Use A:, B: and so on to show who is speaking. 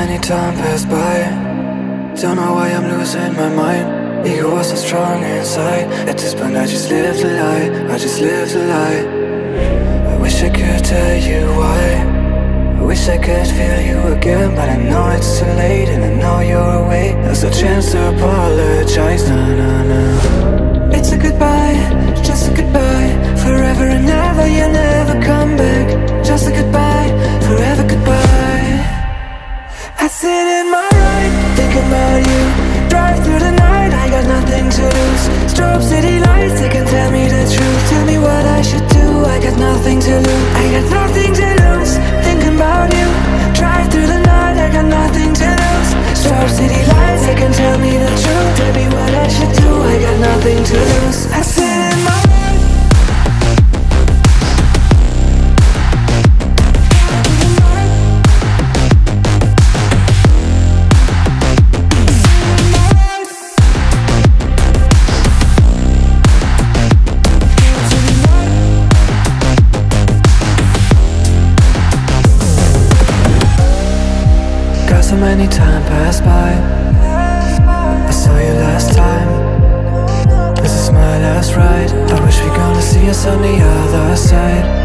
A: many time passed by. Don't know why I'm losing my mind. Ego was so strong inside. At this point I just lived a lie, I just lived a lie. I wish I could tell you why. I wish I could feel you again, but I know it's too late, and I know you're away. There's no chance to apologize, no, no, no. It's a goodbye, just a goodbye. Forever and ever, you'll never come back. Just a goodbye, forever goodbye. I sit in my ride, thinking about you. Drive through the night, I got nothing to lose. Strobe city lights, they can tell me the truth. Tell me what I should do, I got nothing to lose. I got nothing to lose, thinking about you. Drive through the night, I got nothing to lose. Strobe city lights, they can tell me the truth. Tell me what I should do, I got nothing to lose. I sit in my so many time passed by. I saw you last time. This is my last ride. I wish we're gonna see us on the other side.